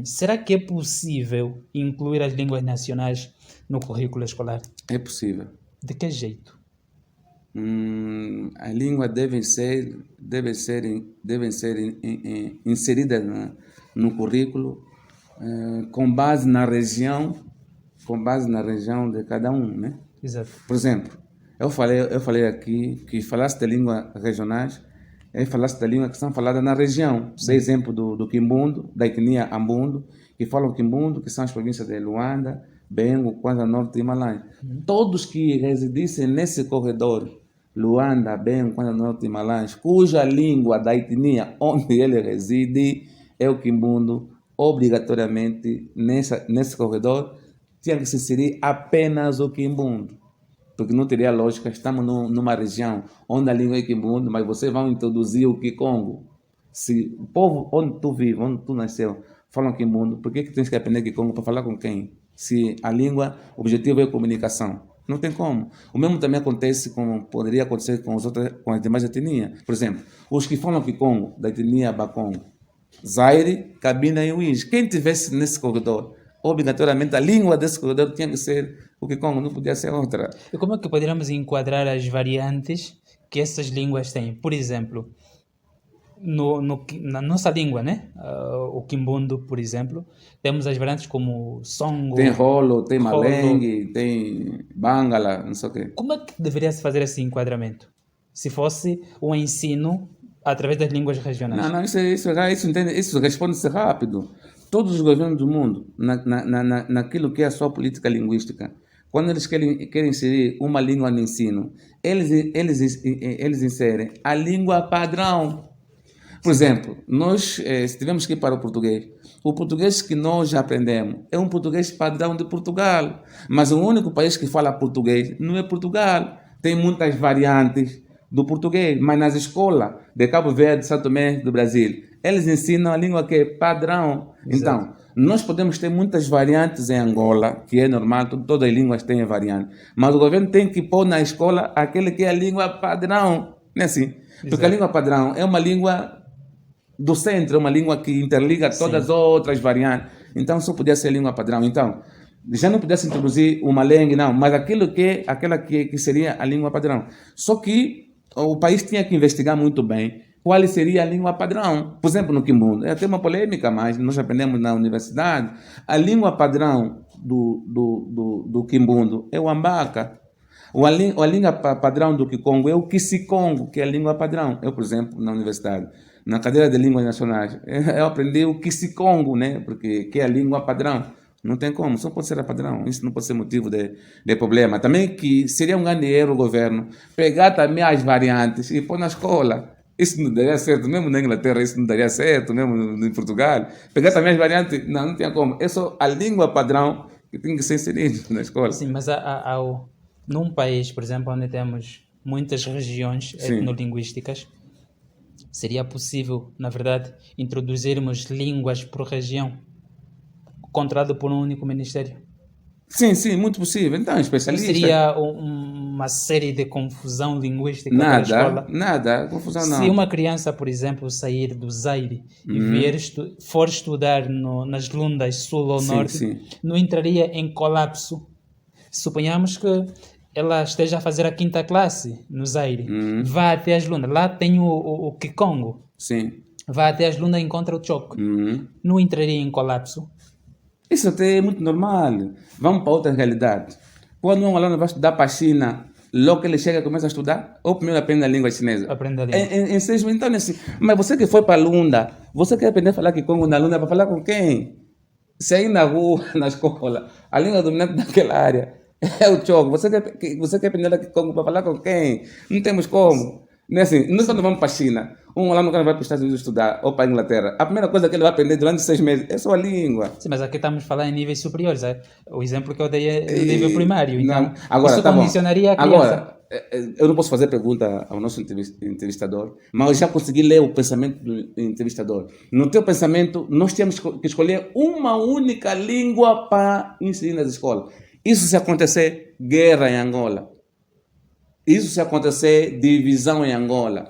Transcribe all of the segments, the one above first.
Será que é possível incluir as línguas nacionais no currículo escolar? É possível. De que jeito? A língua devem ser inseridas no currículo com base na região de cada um, né? Exato. Por exemplo, eu falei aqui que falasse de línguas regionais, falasse da língua que são faladas na região. Dei exemplo do Quimbundo, da etnia Ambundo, que falam Quimbundo, que são as províncias de Luanda, Bengo, Kwanza Norte e Malanje. Todos que residissem nesse corredor, Luanda, Bengo, Kwanza Norte e Malanje, cuja língua da etnia onde ele reside é o Quimbundo, obrigatoriamente nesse corredor tinha que se inserir apenas o Quimbundo. Porque não teria lógica, estamos numa região onde a língua é Quimbundo, mas vocês vão introduzir o Kikongo. Se o povo onde tu vive, onde tu nasceu, falam Quimbundo, por que tens que aprender Kikongo para falar com quem? Se a língua, o objetivo é comunicação. Não tem como. O mesmo também acontece, como poderia acontecer com as demais etnias. Por exemplo, os que falam Kikongo, da etnia Bakongo, Zaire, Cabina e Uís. Quem estivesse nesse corredor, obrigatoriamente a língua desse corredor tinha que ser o Kikongo, não podia ser outra. E como é que poderíamos enquadrar as variantes que essas línguas têm? Por exemplo, na nossa língua, né? O Quimbundo, por exemplo, temos as variantes como Songo. Tem rolo, tem malengue, tem bangala, não sei o quê. Como é que deveria se fazer esse enquadramento? Se fosse um ensino através das línguas regionais? Não, isso responde-se rápido. Todos os governos do mundo, naquilo que é a sua política linguística, quando eles querem inserir uma língua no ensino, eles inserem a língua padrão. Por exemplo, nós, se tivermos que ir para o português que nós já aprendemos é um português padrão de Portugal. Mas o único país que fala português não é Portugal. Tem muitas variantes do português, mas nas escolas de Cabo Verde, São Tomé, do Brasil, eles ensinam a língua que é padrão. Exato. Então, nós podemos ter muitas variantes em Angola, que é normal, todas as línguas têm variantes, mas o governo tem que pôr na escola aquele que é a língua padrão, não é assim? Exato. Porque a língua padrão é uma língua do centro, é uma língua que interliga todas as outras variantes. Então, só podia ser a língua padrão. Então, já não pudesse introduzir o malengue, não, mas aquela que seria a língua padrão. Só que o país tinha que investigar muito bem qual seria a língua padrão. Por exemplo, no Quimbundo, é até uma polêmica, mas nós aprendemos na universidade, a língua padrão do Quimbundo é o Ambaca. A língua padrão do Kikongo é o Kisikongo, que é a língua padrão. Eu, por exemplo, na universidade, na cadeira de línguas nacionais, eu aprendi o Kisikongo, né? Porque que é a língua padrão. Não tem como, só pode ser a padrão. Isso não pode ser motivo de problema. Também que seria um grande erro o governo pegar também as variantes e pôr na escola. Isso não daria certo, mesmo na Inglaterra isso não daria certo, mesmo em Portugal. Pegar também as variantes, não tinha como. É só a língua padrão que tem que ser inserida na escola. Sim, mas num país, por exemplo, onde temos muitas regiões etnolinguísticas, seria possível, na verdade, introduzirmos línguas por região, controlado por um único ministério? Sim, muito possível. Então, especialista... Seria uma série de confusão linguística na escola? Nada, confusão não. Se uma criança, por exemplo, sair do Zaire e for estudar nas Lundas Sul ou Norte, não entraria em colapso? Suponhamos que ela esteja a fazer a 5ª classe no Zaire, vá até as Lundas, lá tem o Kikongo, vá até as Lundas e encontra o Choco, não entraria em colapso? Isso até é muito normal. Vamos para outra realidade. Quando um aluno vai estudar para a China, logo que ele chega e começa a estudar, ou primeiro aprende a língua chinesa? Aprende a língua. Em 6 meses, então, assim, mas você que foi para a Lunda, você quer aprender a falar Kikongo na Lunda, para falar com quem? Se aí na rua, na escola, a língua dominante daquela área é o Choco. Você quer aprender a Kikongo para falar com quem? Não temos como. Não é assim, nós quando vamos para a China, um aluno quando vai para os Estados Unidos estudar, ou para a Inglaterra, a primeira coisa que ele vai aprender durante 6 meses é só a língua. Sim, mas aqui estamos a falar em níveis superiores. O exemplo que eu dei é do nível primário. Então, agora, isso condicionaria a criança. Agora, eu não posso fazer pergunta ao nosso entrevistador, mas eu já consegui ler o pensamento do entrevistador. No teu pensamento, nós temos que escolher uma única língua para ensinar nas escolas. Isso se acontecer guerra em Angola. Isso se acontecer divisão em Angola.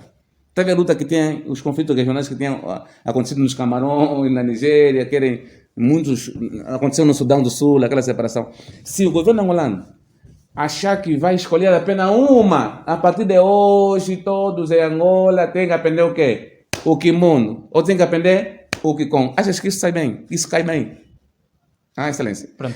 Teve a luta que tem, os conflitos regionais que têm acontecido nos Camarões, na Nigéria, querem Muitos, aconteceu no Sudão do Sul, aquela separação. Se o governo angolano achar que vai escolher apenas uma, a partir de hoje todos em Angola têm que aprender o quê? O kimono. Ou têm que aprender o Kikon. Achas que isso sai bem? Isso cai bem? Ah, excelência. Pronto,